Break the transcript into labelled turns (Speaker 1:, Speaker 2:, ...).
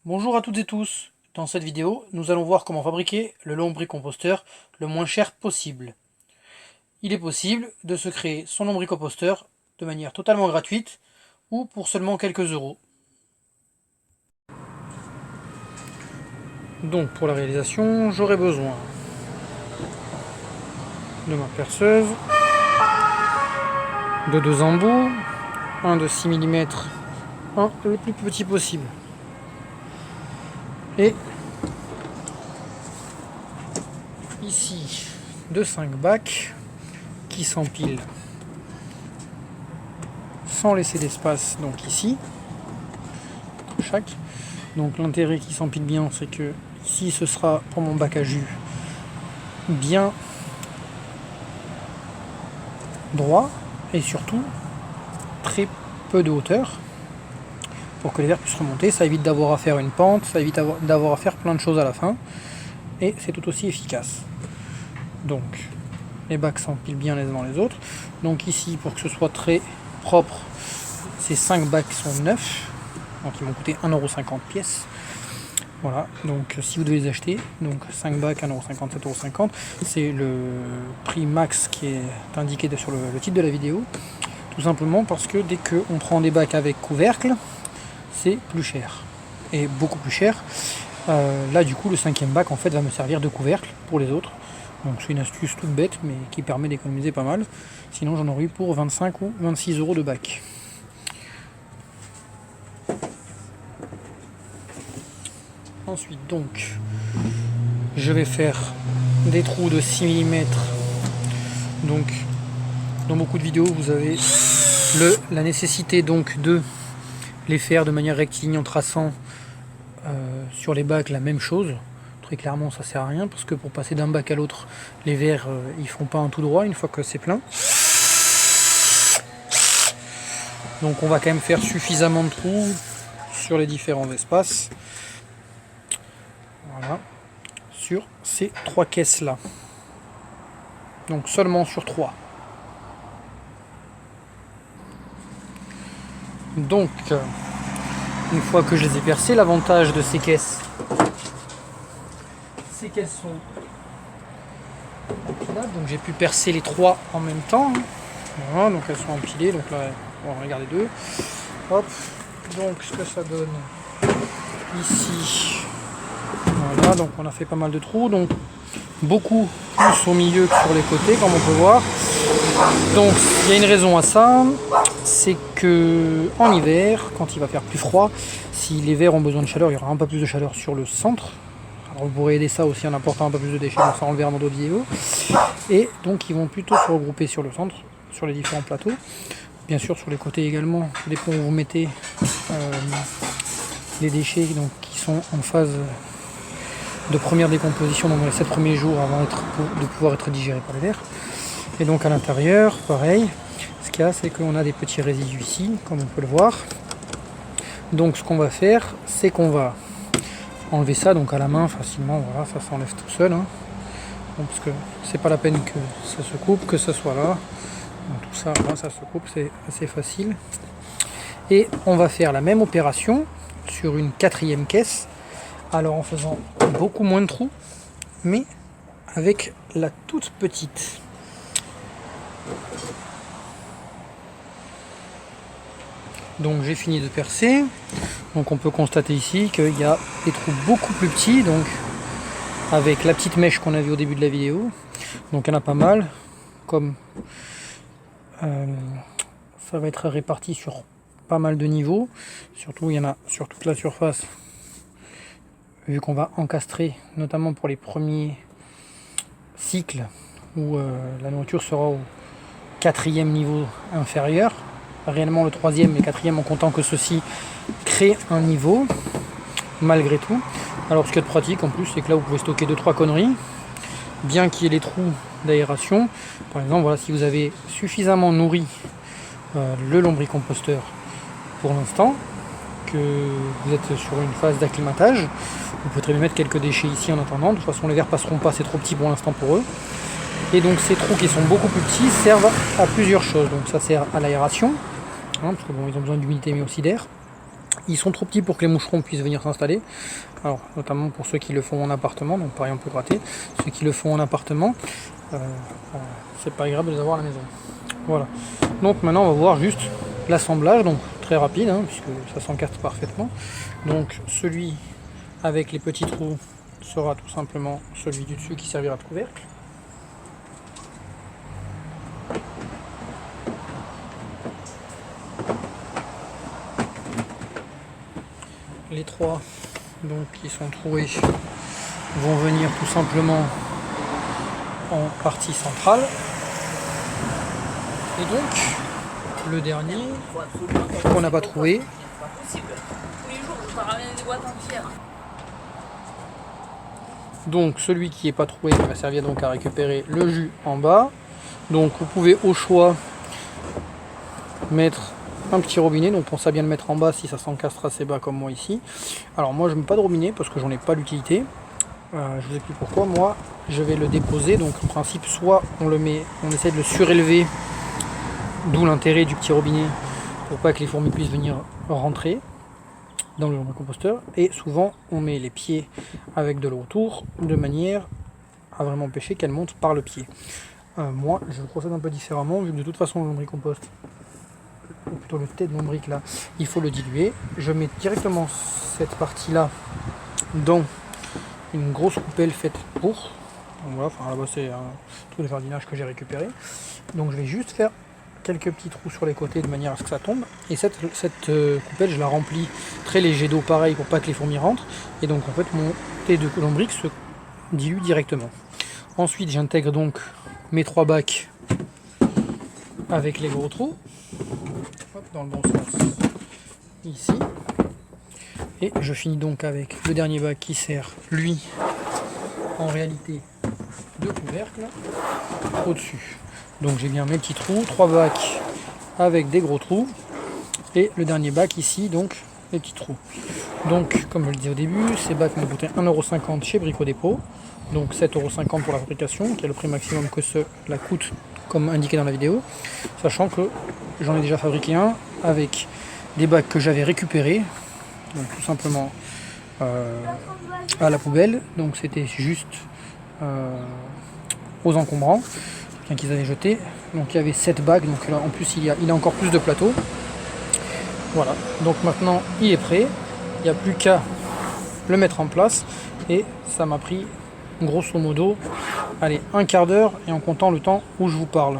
Speaker 1: Bonjour à toutes et tous. Dans cette vidéo, nous allons voir comment fabriquer le lombricomposteur le moins cher possible. Il est possible de se créer son lombricomposteur de manière totalement gratuite ou pour seulement quelques euros. Donc pour la réalisation, j'aurai besoin de ma perceuse, de deux embouts, un de 6 mm, un le plus petit possible, et ici de 5 bacs qui s'empilent sans laisser d'espace, donc ici chaque. Donc l'intérêt qui s'empile bien, c'est que ici ce sera pour mon bac à jus bien droit et surtout très peu de hauteur pour que les verres puissent remonter. Ça évite d'avoir à faire une pente, ça évite d'avoir à faire plein de choses à la fin et c'est tout aussi efficace. Donc les bacs s'empilent bien les uns dans les autres. Donc ici, pour que ce soit très propre, ces 5 bacs sont neufs, donc ils vont coûter 1,50€ pièce. Voilà, donc si vous devez les acheter, donc 5 bacs 1,50€, 7,50€, c'est le prix max qui est indiqué sur le titre de la vidéo. Tout simplement parce que dès qu'on prend des bacs avec couvercle, c'est plus cher. Et beaucoup plus cher. Là du coup le 5e bac en fait va me servir de couvercle pour les autres. Donc c'est une astuce toute bête mais qui permet d'économiser pas mal. Sinon j'en aurais eu pour 25 ou 26€ de bac. Ensuite donc je vais faire des trous de 6 mm. Donc dans beaucoup de vidéos vous avez la nécessité donc de les faire de manière rectiligne en traçant sur les bacs la même chose. Très clairement ça sert à rien parce que pour passer d'un bac à l'autre les verres ils font pas un tout droit une fois que c'est plein. Donc on va quand même faire suffisamment de trous sur les différents espaces. Voilà, sur ces 3 caisses là. Donc seulement sur 3. Donc une fois que je les ai percés, l'avantage de ces caisses, c'est qu'elles sont empilables. Donc j'ai pu percer les 3 en même temps. Voilà, donc elles sont empilées. Donc là, on va regarder 2. Hop. Donc ce que ça donne ici. Voilà, donc on a fait pas mal de trous. Donc beaucoup plus au milieu que sur les côtés, comme on peut voir. Donc il y a une raison à ça, c'est que en hiver, quand il va faire plus froid, si les verres ont besoin de chaleur, il y aura un peu plus de chaleur sur le centre. Alors vous pourrez aider ça aussi en apportant un peu plus de déchets, donc ça on le verra dans d'autres vidéos. Et donc ils vont plutôt se regrouper sur le centre, sur les différents plateaux. Bien sûr sur les côtés également, ça dépend où vous mettez les déchets donc, qui sont en phase de première décomposition, donc dans les 7 premiers jours avant de pouvoir être digérés par les vers. Et donc à l'intérieur, pareil, ce qu'il y a, c'est qu'on a des petits résidus ici, comme on peut le voir. Donc ce qu'on va faire, c'est qu'on va enlever ça donc à la main facilement, voilà, ça s'enlève tout seul. Hein. Donc, parce que c'est pas la peine que ça se coupe, que ce soit là. Donc, tout ça, là, ça se coupe, c'est assez facile. Et on va faire la même opération sur une 4e caisse. Alors en faisant beaucoup moins de trous, mais avec la toute petite. Donc j'ai fini de percer. Donc on peut constater ici qu'il y a des trous beaucoup plus petits, donc avec la petite mèche qu'on a vue au début de la vidéo. Donc il y en a pas mal. Comme ça va être réparti sur pas mal de niveaux. Surtout il y en a sur toute la surface. Vu qu'on va encastrer, notamment pour les premiers cycles où la nourriture sera au 4e niveau inférieur, réellement le 3e et 4e en comptant que ceci crée un niveau malgré tout. Alors ce qui est pratique en plus, c'est que là vous pouvez stocker 2-3 conneries, bien qu'il y ait les trous d'aération. Par exemple, voilà, si vous avez suffisamment nourri le lombricomposteur pour l'instant, que vous êtes sur une phase d'acclimatage, vous pouvez très bien mettre quelques déchets ici en attendant. De toute façon les vers passeront pas, c'est trop petit pour l'instant pour eux. Et donc ces trous qui sont beaucoup plus petits servent à plusieurs choses. Donc ça sert à l'aération, hein, parce que bon, ils ont besoin d'humidité mais aussi d'air. Ils sont trop petits pour que les moucherons puissent venir s'installer. Alors, notamment pour ceux qui le font en appartement, donc pareil on peut gratter. Ceux qui le font en appartement, c'est pas agréable de les avoir à la maison. Voilà. Donc maintenant on va voir juste l'assemblage, donc très rapide, hein, puisque ça s'encastre parfaitement. Donc celui avec les petits trous sera tout simplement celui du dessus qui servira de couvercle. Les trois donc qui sont troués vont venir tout simplement en partie centrale. Et donc le dernier qu'on n'a pas trouvé. Donc celui qui n'est pas trouvé va servir donc à récupérer le jus en bas. Donc vous pouvez au choix mettre un petit robinet, donc pensez à bien le mettre en bas si ça s'encastre assez bas comme moi ici. Alors moi je ne mets pas de robinet parce que j'en ai pas l'utilité. Je vous explique pourquoi. Moi je vais le déposer, donc en principe soit on le met, on essaie de le surélever, d'où l'intérêt du petit robinet pour pas que les fourmis puissent venir rentrer dans le lombricomposteur, et souvent on met les pieds avec de l'eau autour de manière à vraiment empêcher qu'elle monte par le pied. Moi je procède un peu différemment, vu que de toute façon le lombricompost, ou plutôt le thé de lombric là, il faut le diluer. Je mets directement cette partie là dans une grosse coupelle faite pour. Donc voilà, enfin là-bas c'est un trou de jardinage que j'ai récupéré. Donc je vais juste faire quelques petits trous sur les côtés de manière à ce que ça tombe. Et cette coupelle je la remplis très léger d'eau pareil pour pas que les fourmis rentrent. Et donc en fait mon thé de lombric se dilue directement. Ensuite j'intègre donc mes 3 bacs avec les gros trous. Hop, dans le bon sens ici, et je finis donc avec le dernier bac qui sert lui en réalité de couvercle au dessus. Donc j'ai bien mes petits trous, 3 bacs avec des gros trous, et le dernier bac ici donc les petits trous. Donc comme je le disais au début, ces bacs m'ont coûté 1,50 € chez Brico Dépôt, donc 7,50 € pour la fabrication, qui est le prix maximum que cela coûte comme indiqué dans la vidéo, sachant que j'en ai déjà fabriqué un avec des bacs que j'avais récupérés, donc tout simplement à la poubelle, donc c'était juste aux encombrants, qu'ils avaient jeté. Donc il y avait 7 bacs, donc là, en plus il a encore plus de plateaux. Voilà, donc maintenant il est prêt, il n'y a plus qu'à le mettre en place, et ça m'a pris grosso modo, allez, un quart d'heure, et en comptant le temps où je vous parle.